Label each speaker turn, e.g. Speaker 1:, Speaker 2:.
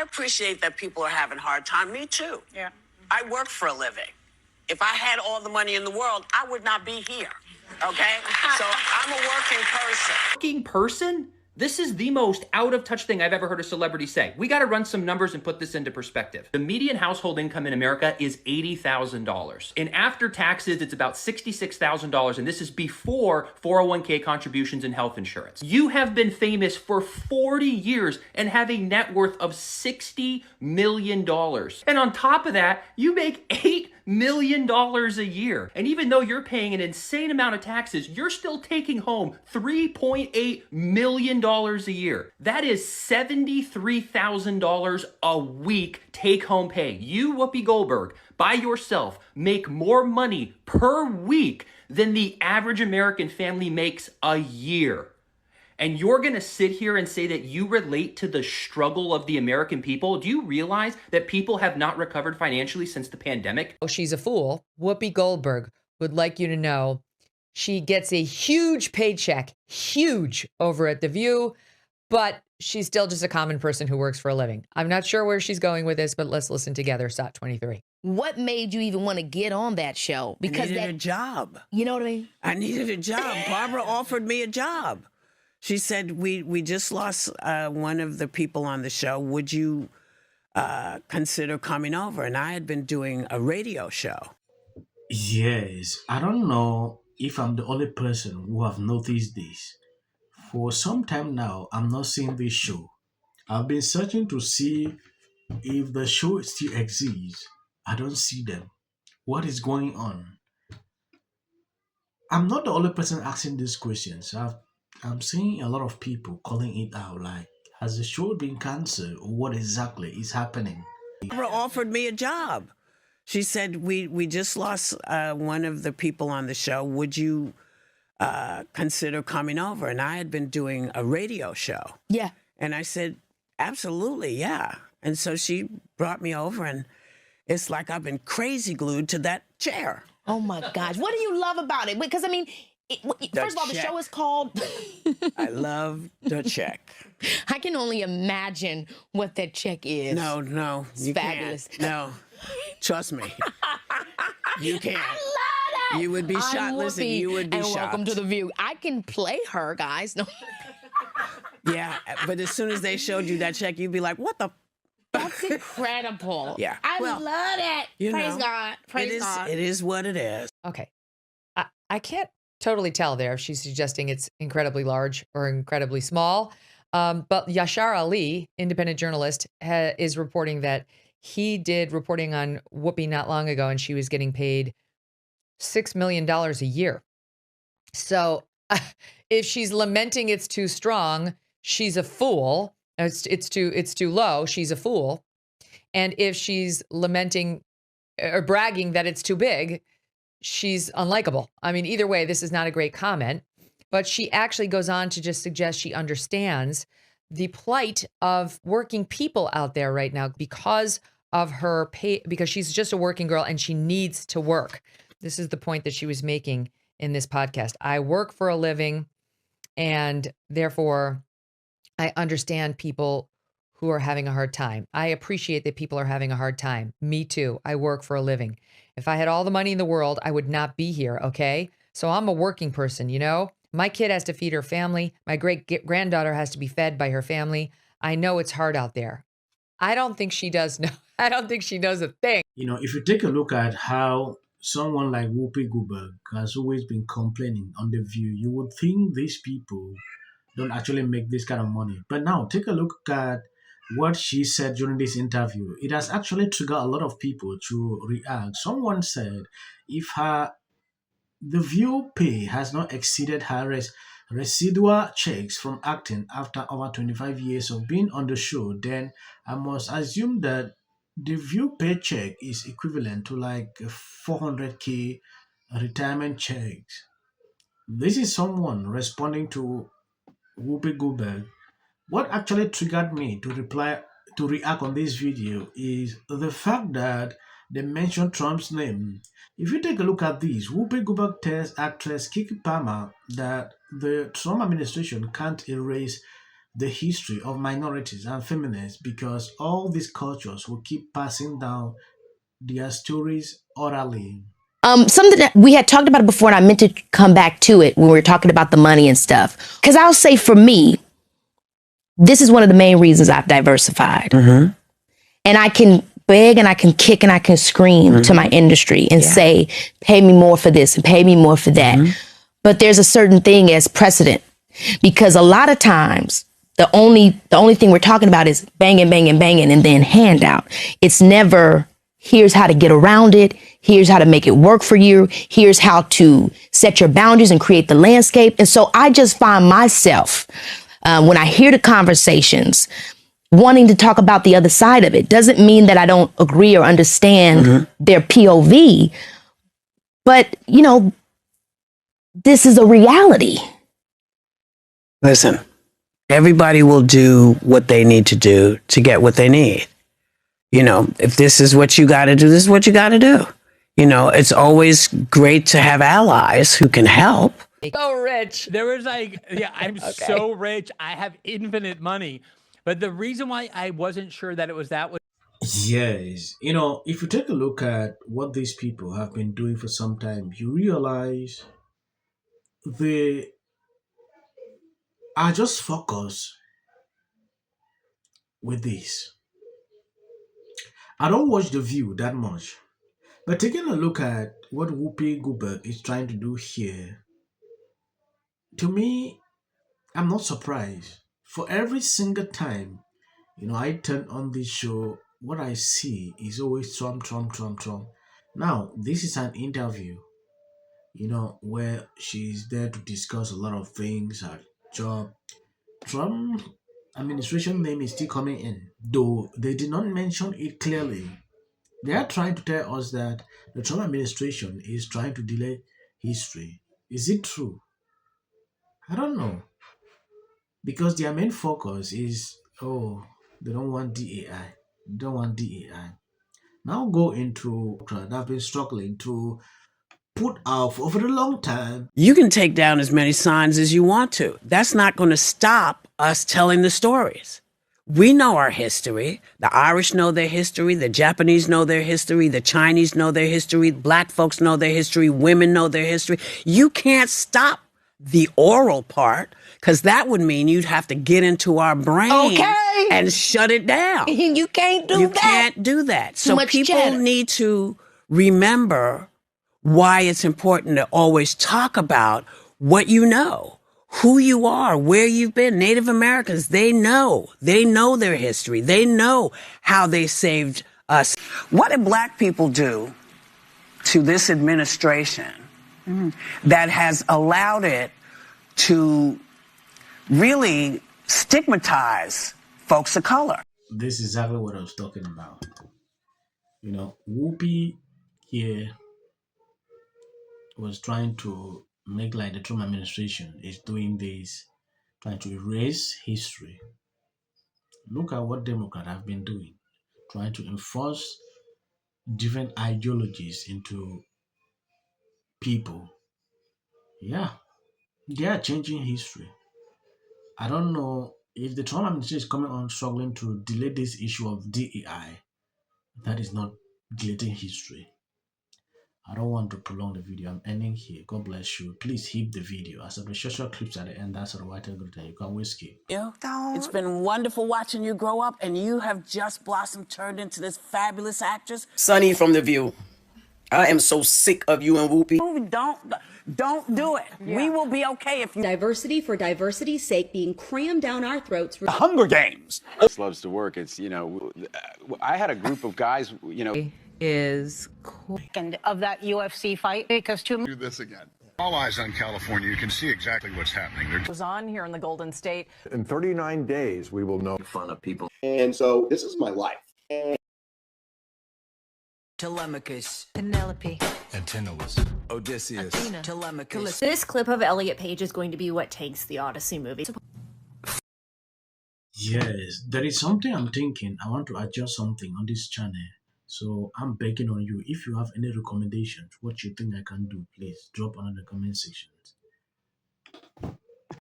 Speaker 1: I appreciate that people are having a hard time. Me too.
Speaker 2: Yeah.
Speaker 1: I work for a living. If I had all the money in the world, I would not be here. Okay? So I'm a working person.
Speaker 3: Working person? This is the most out-of-touch thing I've ever heard a celebrity say. We gotta run some numbers and put this into perspective. The median household income in America is $80,000. And after taxes, it's about $66,000, and this is before 401k contributions and health insurance. You have been famous for 40 years and have a net worth of $60 million. And on top of that, you make $8 million a year. And even though you're paying an insane amount of taxes, you're still taking home $3.8 million a year. That is $73,000 a week take home pay. You, Whoopi Goldberg, by yourself, make more money per week than the average American family makes a year. And you're gonna sit here and say that you relate to the struggle of the American people? Do you realize that people have not recovered financially since the pandemic?
Speaker 4: Oh, she's a fool. Whoopi Goldberg would like you to know she gets a huge paycheck, huge, over at The View, but she's still just a common person who works for a living. I'm not sure where she's going with this, but let's listen together. SOT 23.
Speaker 5: What made you even want to get on that show?
Speaker 6: Because I needed a job.
Speaker 5: You know what I mean?
Speaker 6: I needed a job. Barbara offered me a job. She said, we just lost one of the people on the show. Would you consider coming over? And I had been doing a radio show.
Speaker 7: Yes, I don't know if I'm the only person who have noticed this. For some time now, I'm not seeing this show. I've been searching to see if the show still exists. I don't see them. What is going on? I'm not the only person asking these questions. I'm seeing a lot of people calling it out like, has the show been cancelled or what exactly is happening?
Speaker 6: Barbara offered me a job. She said, we just lost one of the people on the show. Would you consider coming over? And I had been doing a radio show.
Speaker 5: Yeah.
Speaker 6: And I said, absolutely, yeah. And so she brought me over, and it's like I've been crazy glued to that chair.
Speaker 5: Oh, my gosh. What do you love about it? Because, I mean, first of all, the show is called...
Speaker 6: I love the check.
Speaker 5: I can only imagine what that check is.
Speaker 6: No,
Speaker 5: it's
Speaker 6: you
Speaker 5: fabulous.
Speaker 6: Can't. No, trust me. You can't.
Speaker 5: I love it.
Speaker 6: You would be
Speaker 5: I'm
Speaker 6: shocked. Listen,
Speaker 5: Whoopi,
Speaker 6: you would be
Speaker 5: and
Speaker 6: shocked.
Speaker 5: Welcome to The View. I can play her, guys. No.
Speaker 6: Yeah, but as soon as they showed you that check, you'd be like, what the...
Speaker 5: That's incredible.
Speaker 6: Yeah.
Speaker 5: I love it. Praise God. Praise God.
Speaker 6: It is what it is.
Speaker 4: Okay. I can't totally tell there if she's suggesting it's incredibly large or incredibly small. But Yashar Ali, independent journalist, is reporting that he did reporting on Whoopi not long ago, and she was getting paid $6 million a year. So if she's lamenting it's too strong, she's a fool. It's too low. She's a fool. And if she's lamenting or bragging that it's too big, she's unlikable. I mean, either way, this is not a great comment. But she actually goes on to just suggest she understands the plight of working people out there right now because of her pay, because she's just a working girl and she needs to work. This is the point that she was making in this podcast. I work for a living, and therefore I understand people who are having a hard time. I appreciate that people are having a hard time. Me too. I work for a living. If I had all the money in the world, I would not be here, okay? So I'm a working person, you know? My kid has to feed her family. My great-granddaughter has to be fed by her family. I know it's hard out there. I don't think she does know. I don't think she knows a thing.
Speaker 7: You know, if you take a look at how someone like Whoopi Goldberg has always been complaining on The View, you would think these people don't actually make this kind of money. But now take a look at what she said during this interview. It has actually triggered a lot of people to react. Someone said if the View pay has not exceeded her residual checks from acting after over 25 years of being on the show, then I must assume that the View paycheck is equivalent to like 400K retirement checks. This is someone responding to Whoopi Goldberg. What actually triggered me to react on this video is the fact that they mentioned Trump's name. If you take a look at this, Whoopi Goldberg tells actress Keke Palmer that the Trump administration can't erase the history of minorities and feminists, because all these cultures will keep passing down their stories orally.
Speaker 5: Something that we had talked about it before, and I meant to come back to it when we were talking about the money and stuff. Because I'll say for me, this is one of the main reasons I've diversified. And I can beg and I can kick and I can scream to my industry and say, pay me more for this and pay me more for that. But there's a certain thing as precedent, because a lot of times the only thing we're talking about is banging, banging, banging, and then handout. It's never, here's how to get around it. Here's how to make it work for you. Here's how to set your boundaries and create the landscape. And so I just find myself, when I hear the conversations, wanting to talk about the other side of it. Doesn't mean that I don't agree or understand their POV, but, you know, this is a reality.
Speaker 6: Listen, everybody will do what they need to do to get what they need. You know, if this is what you got to do, this is what you got to do. You know, it's always great to have allies who can help.
Speaker 4: So rich.
Speaker 2: There was like, yeah, I'm so rich. I have infinite money. But the reason why I wasn't sure that it was that was
Speaker 7: Yes, if you take a look at what these people have been doing for some time, you realize they are just focused with this. I don't watch The View that much, but taking a look at what Whoopi Goldberg is trying to do here, to me, I'm not surprised. For every single time, I turn on this show, what I see is always Trump, Trump, Trump, Trump. Now, this is an interview, where she's there to discuss a lot of things, her job. Trump administration name is still coming in, though they did not mention it clearly. They are trying to tell us that the Trump administration is trying to delay history. Is it true? I don't know. Because their main focus is, oh, they don't want DAI. They don't want DAI. Now go into that have been struggling to put out for a long time.
Speaker 6: You can take down as many signs as you want to. That's not going to stop us telling the stories. We know our history. The Irish know their history. The Japanese know their history. The Chinese know their history. Black folks know their history. Women know their history. You can't stop the oral part, because that would mean you'd have to get into our brain and shut it down.
Speaker 5: You can't do that.
Speaker 6: You can't do that.
Speaker 5: Too
Speaker 6: So
Speaker 5: much
Speaker 6: people
Speaker 5: chatter.
Speaker 6: need to remember why it's important to always talk about what you know, who you are, where you've been. Native Americans, they know their history. They know how they saved us. What did Black people do to this administration that has allowed it to really stigmatize folks of color?
Speaker 7: This is exactly what I was talking about. Whoopi here was trying to make like the Trump administration is doing this, trying to erase history. Look at what Democrats have been doing, trying to enforce different ideologies into people. Yeah, they are changing history. I don't know if the Trump administration is coming on struggling to delay this issue of DEI. That is not deleting history. I don't want to prolong the video. I'm ending here. God bless you. Please hit the video. As of the short clips at the end, that's the right thing. You can always skip.
Speaker 6: It's been wonderful watching you grow up, and you have just blossomed, turned into this fabulous actress.
Speaker 1: Sunny from The View. I am so sick of you and Whoopi.
Speaker 6: Don't do it. We will be okay if you.
Speaker 8: Diversity for diversity's sake being crammed down our throats.
Speaker 9: The Hunger Games. Loves to work. It's, I had a group of guys,
Speaker 4: Is cool.
Speaker 10: And of that UFC fight, because
Speaker 11: do this again. All eyes on California. You can see exactly what's happening. There
Speaker 12: goes on here in the Golden State.
Speaker 13: In 39 days, we will know.
Speaker 14: Fun of people. And so this is my life.
Speaker 15: Telemachus,
Speaker 16: Penelope,
Speaker 15: Antinous, Odysseus,
Speaker 16: Athena,
Speaker 15: Telemachus.
Speaker 8: This clip of Elliot Page is going to be what takes the Odyssey movie.
Speaker 7: Yes, there is something I'm thinking. I want to adjust something on this channel. So I'm begging on you, if you have any recommendations, what you think I can do, please drop on in the comment section.